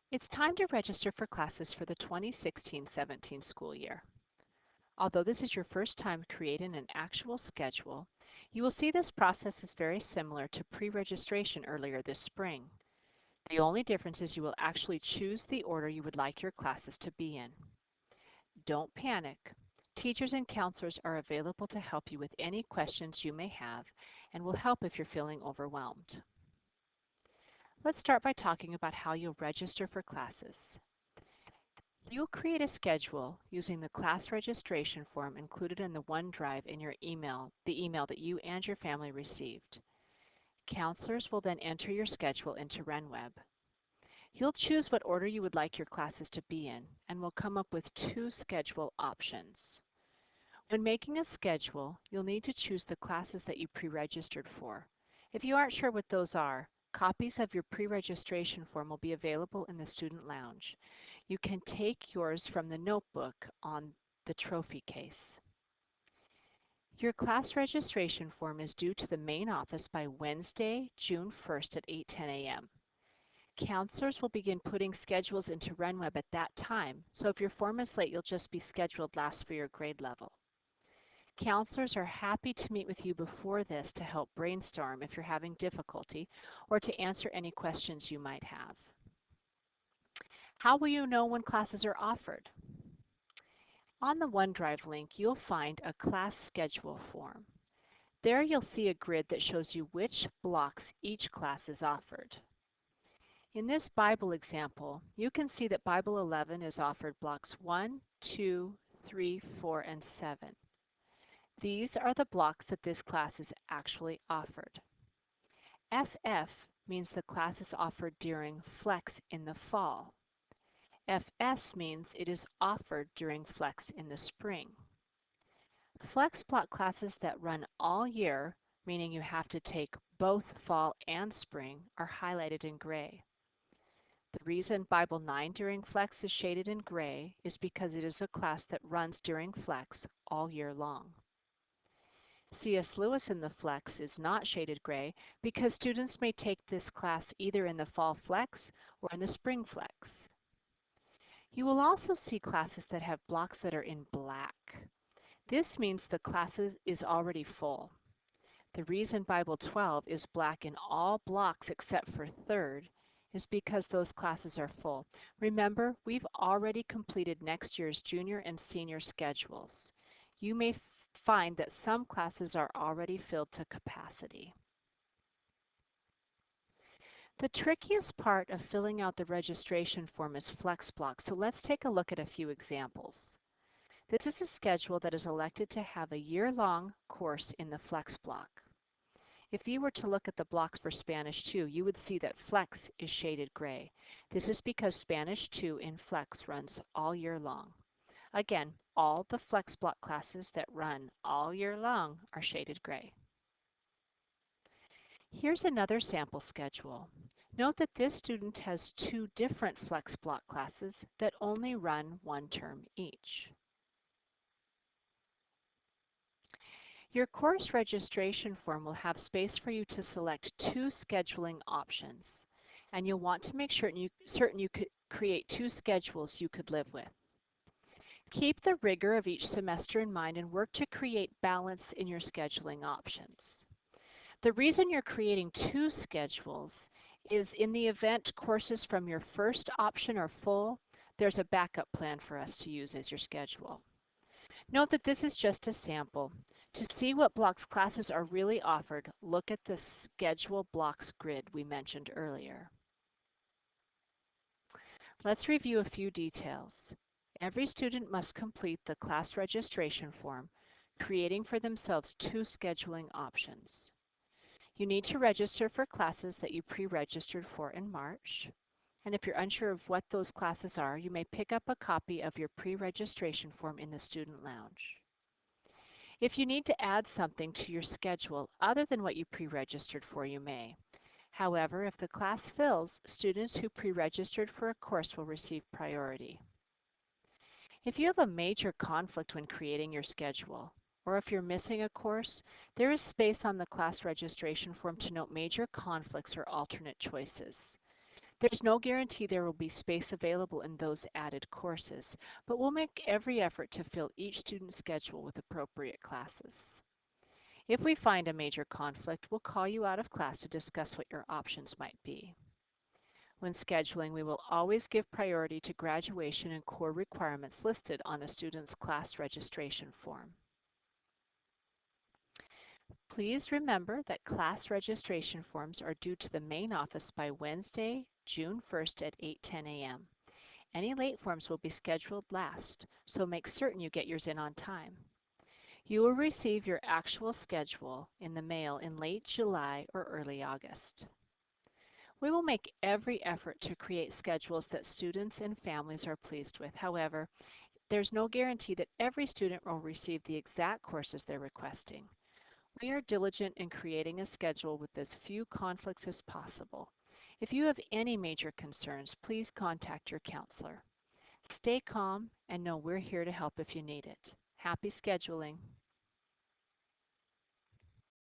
It's time to register for classes for the 2016-17 school year. Although this is your first time creating an actual schedule, you will see this process is very similar to pre-registration earlier this spring. The only difference is you will actually choose the order you would like your classes to be in. Don't panic. Teachers and counselors are available to help you with any questions you may have and will help if you're feeling overwhelmed. Let's start by talking about how you'll register for classes. You'll create a schedule using the class registration form included in the OneDrive in your email, the email that you and your family received. Counselors will then enter your schedule into RenWeb. You'll choose what order you would like your classes to be in and will come up with two schedule options. When making a schedule, you'll need to choose the classes that you pre-registered for. If you aren't sure what those are, copies of your pre-registration form will be available in the student lounge. You can take yours from the notebook on the trophy case. Your class registration form is due to the main office by Wednesday, June 1st at 8:10 a.m. Counselors will begin putting schedules into RenWeb at that time, so if your form is late, you'll just be scheduled last for your grade level. Counselors are happy to meet with you before this to help brainstorm if you're having difficulty or to answer any questions you might have. How will you know when classes are offered? On the OneDrive link, you'll find a class schedule form. There you'll see a grid that shows you which blocks each class is offered. In this Bible example, you can see that Bible 11 is offered blocks 1, 2, 3, 4, and 7. These are the blocks that this class is actually offered. FF means the class is offered during Flex in the fall. FS means it is offered during Flex in the spring. Flex block classes that run all year, meaning you have to take both fall and spring, are highlighted in gray. The reason Bible 9 during Flex is shaded in gray is because it is a class that runs during Flex all year long. C.S. Lewis in the Flex is not shaded gray because students may take this class either in the fall Flex or in the spring Flex. You will also see classes that have blocks that are in black. This means the class is already full. The reason Bible 12 is black in all blocks except for third is because those classes are full. Remember, we've already completed next year's junior and senior schedules. You may find that some classes are already filled to capacity. The trickiest part of filling out the registration form is FlexBlock, so let's take a look at a few examples. This is a schedule that is elected to have a year-long course in the FlexBlock. If you were to look at the blocks for Spanish 2, you would see that Flex is shaded gray. This is because Spanish 2 in Flex runs all year long. Again, all the FlexBlock classes that run all year long are shaded gray. Here's another sample schedule. Note that this student has two different FlexBlock classes that only run one term each. Your course registration form will have space for you to select two scheduling options, and you'll want to make certain you could create two schedules you could live with. Keep the rigor of each semester in mind and work to create balance in your scheduling options. The reason you're creating two schedules is in the event courses from your first option are full, there's a backup plan for us to use as your schedule. Note that this is just a sample. To see what blocks classes are really offered, look at the schedule blocks grid we mentioned earlier. Let's review a few details. Every student must complete the class registration form, creating for themselves two scheduling options. You need to register for classes that you pre-registered for in March. And if you're unsure of what those classes are, you may pick up a copy of your pre-registration form in the student lounge. If you need to add something to your schedule other than what you pre-registered for, you may. However, if the class fills, students who pre-registered for a course will receive priority. If you have a major conflict when creating your schedule, or if you're missing a course, there is space on the class registration form to note major conflicts or alternate choices. There's no guarantee there will be space available in those added courses, but we'll make every effort to fill each student's schedule with appropriate classes. If we find a major conflict, we'll call you out of class to discuss what your options might be. When scheduling, we will always give priority to graduation and core requirements listed on the student's class registration form. Please remember that class registration forms are due to the main office by Wednesday, June 1st at 8:10 a.m. Any late forms will be scheduled last, so make certain you get yours in on time. You will receive your actual schedule in the mail in late July or early August. We will make every effort to create schedules that students and families are pleased with. However, there's no guarantee that every student will receive the exact courses they're requesting. We are diligent in creating a schedule with as few conflicts as possible. If you have any major concerns, please contact your counselor. Stay calm and know we're here to help if you need it. Happy scheduling!